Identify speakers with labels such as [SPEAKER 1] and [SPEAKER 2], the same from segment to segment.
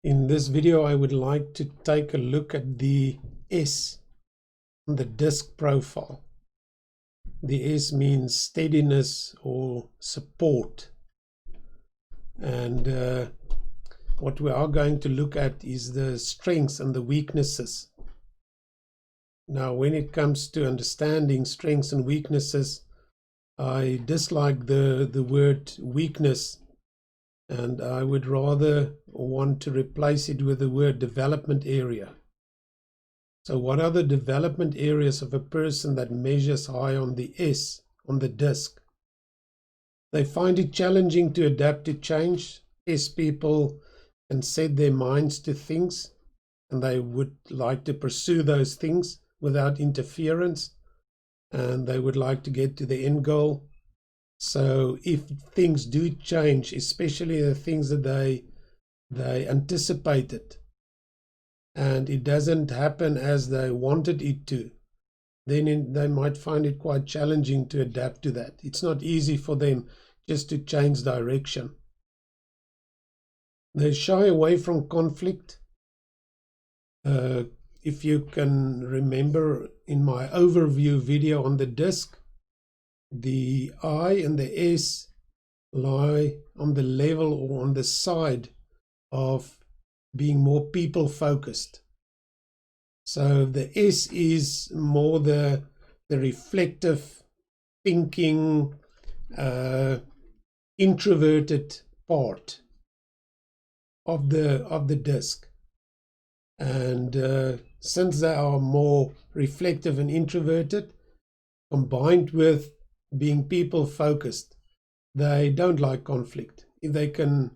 [SPEAKER 1] In this video, I would like to take a look at the S on the disk profile. The S means steadiness or support. And what we are going to look at is the strengths and the weaknesses. Now, when it comes to understanding strengths and weaknesses, I dislike the word weakness, and I would rather want to replace it with the word development area. So what are the development areas of a person that measures high on the S on the disk? They find it challenging to adapt to change. S people can set their minds to things, and they would like to pursue those things without interference, and they would like to get to the end goal. So if things do change, especially the things that they anticipated, and it doesn't happen as they wanted it to, then they might find it quite challenging to adapt to that. It's not easy for them just to change direction. They shy away from conflict. If you can remember in my overview video on the disk, the I and the S lie on the level or on the side of being more people focused. So the S is more the reflective, thinking, introverted part of the disk. And since they are more reflective and introverted, combined with being people focused, they don't like conflict. If they can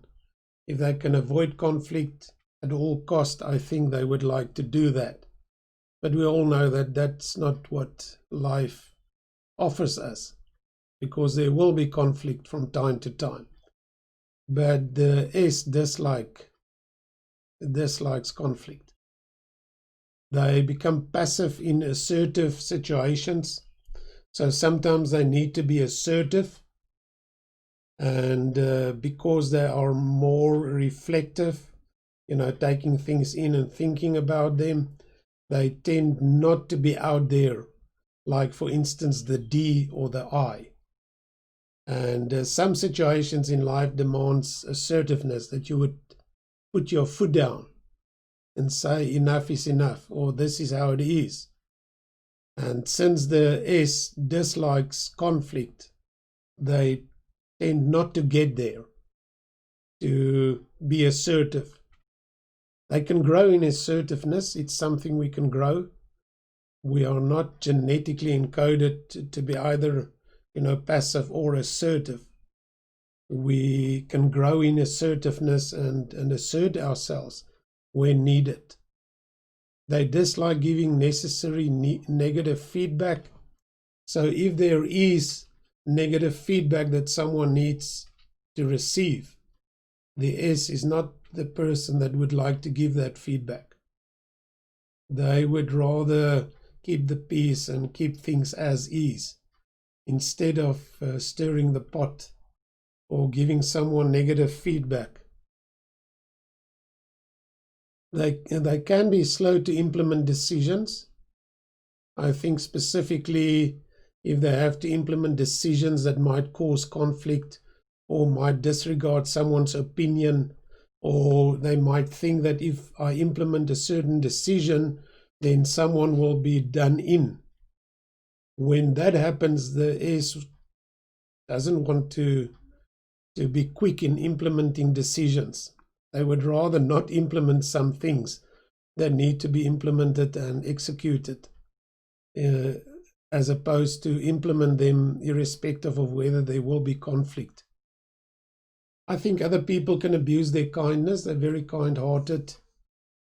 [SPEAKER 1] avoid conflict at all cost, I think they would like to do that. But we all know that that's not what life offers us, because there will be conflict from time to time. But the S dislikes conflict. They become passive in assertive situations. So sometimes they need to be assertive, and because they are more reflective, taking things in and thinking about them, they tend not to be out there, like for instance the D or the I. And some situations in life demands assertiveness, that you would put your foot down and say enough is enough, or this is how it is. And since the S dislikes conflict, they tend not to get there, to be assertive. They can grow in assertiveness. It's something we can grow. We are not genetically encoded to be either, passive or assertive. We can grow in assertiveness and assert ourselves when needed. They dislike giving necessary negative feedback. So if there is negative feedback that someone needs to receive, the S is not the person that would like to give that feedback. They would rather keep the peace and keep things as is, instead of stirring the pot or giving someone negative feedback. They can be slow to implement decisions. I think specifically if they have to implement decisions that might cause conflict or might disregard someone's opinion, or they might think that if I implement a certain decision, then someone will be done in. When that happens, the S doesn't want to be quick in implementing decisions. They would rather not implement some things that need to be implemented and executed, as opposed to implement them irrespective of whether there will be conflict. I think other people can abuse their kindness. They're very kind-hearted,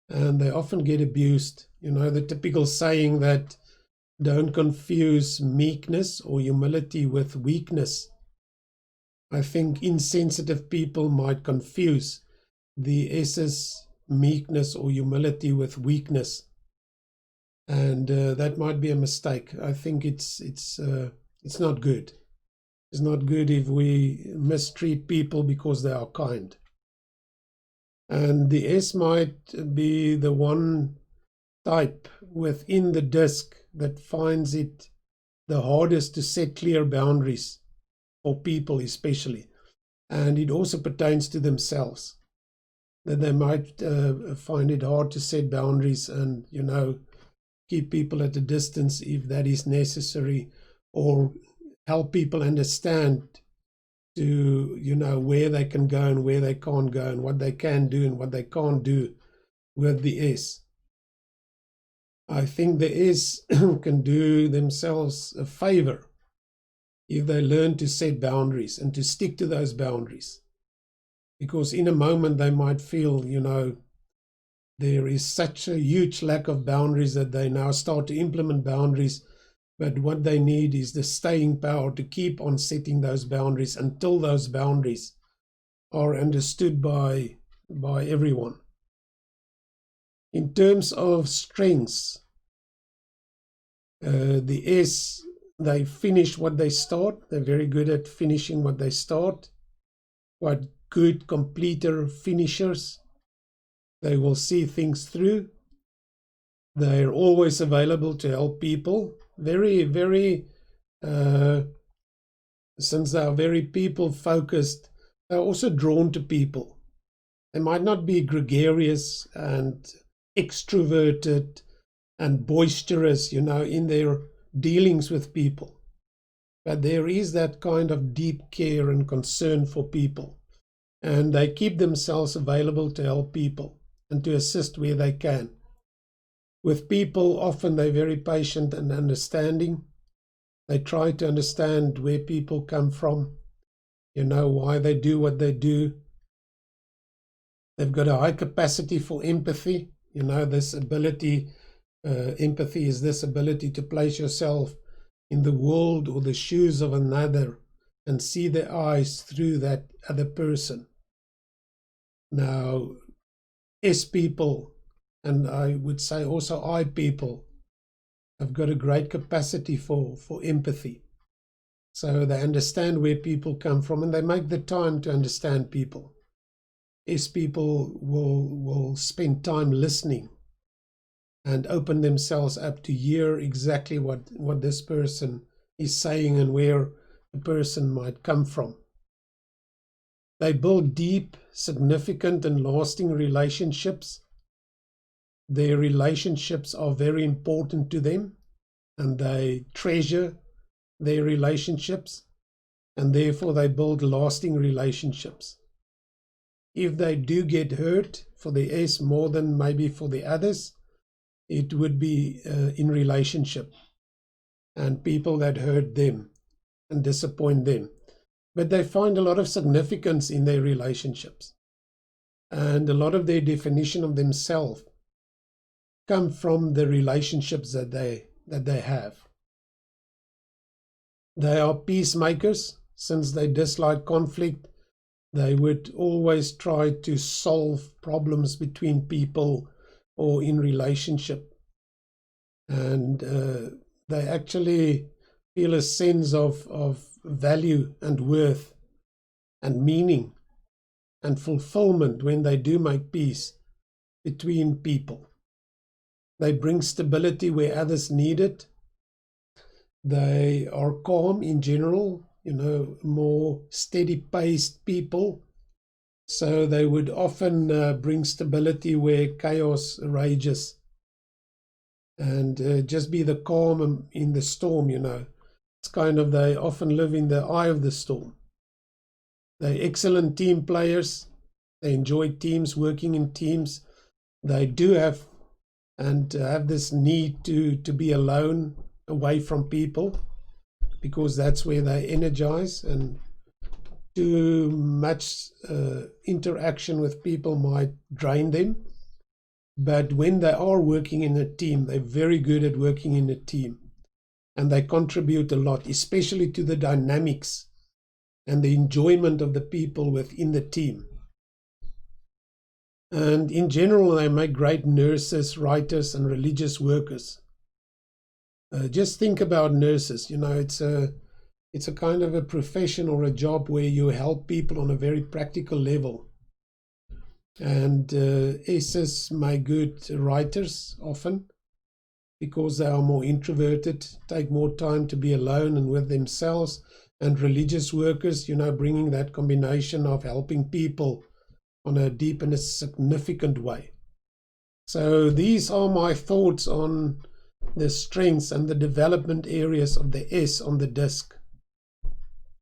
[SPEAKER 1] and they often get abused. The typical saying that don't confuse meekness or humility with weakness. I think insensitive people might confuse the S's meekness or humility with weakness, and that might be a mistake. I think it's not good. It's not good if we mistreat people because they are kind. And the S might be the one type within the disc that finds it the hardest to set clear boundaries for people especially. And it also pertains to themselves, that they might find it hard to set boundaries and, keep people at a distance if that is necessary, or help people understand to, where they can go and where they can't go, and what they can do and what they can't do with the S. I think the S can do themselves a favor if they learn to set boundaries and to stick to those boundaries. Because in a moment they might feel, there is such a huge lack of boundaries that they now start to implement boundaries. But what they need is the staying power to keep on setting those boundaries until those boundaries are understood by everyone. In terms of strengths, the S, they finish what they start. They're very good at finishing what they start. Quite good completer finishers. They will see things through. They're always available to help people. Very, very, since they are very people focused, they're also drawn to people. They might not be gregarious and extroverted and boisterous, in their dealings with people. But there is that kind of deep care and concern for people. And they keep themselves available to help people and to assist where they can. With people, often they're very patient and understanding. They try to understand where people come from, why they do what they do. They've got a high capacity for empathy. This ability, empathy is this ability to place yourself in the world or the shoes of another and see their eyes through that other person. Now, S people, and I would say also I people, have got a great capacity for empathy. So they understand where people come from and they make the time to understand people. S people will spend time listening and open themselves up to hear exactly what this person is saying and where the person might come from. They build deep, significant and lasting relationships. Their relationships are very important to them and they treasure their relationships, and therefore they build lasting relationships. If they do get hurt for the S more than maybe for the others, it would be in relationship and people that hurt them and disappoint them. But they find a lot of significance in their relationships, and a lot of their definition of themselves come from the relationships that they have. They are peacemakers. Since they dislike conflict, they would always try to solve problems between people or in relationship. And they actually feel a sense of value and worth and meaning and fulfillment when they do make peace between people. They bring stability where others need it. They are calm in general, more steady-paced people. So they would often bring stability where chaos rages. And just be the calm in the storm, It's kind of, they often live in the eye of the storm. They're excellent team players. They enjoy teams, working in teams. They do have this need to be alone, away from people, because that's where they energize, and too much interaction with people might drain them. But when they are working in a team, they're very good at working in a team, and they contribute a lot, especially to the dynamics and the enjoyment of the people within the team. And in general, they make great nurses, writers, and religious workers. Just think about nurses. It's a kind of a profession or a job where you help people on a very practical level. And S's make good writers often because they are more introverted, take more time to be alone and with themselves. And religious workers, bringing that combination of helping people on a deep and a significant way. So these are my thoughts on the strengths and the development areas of the S on the disc.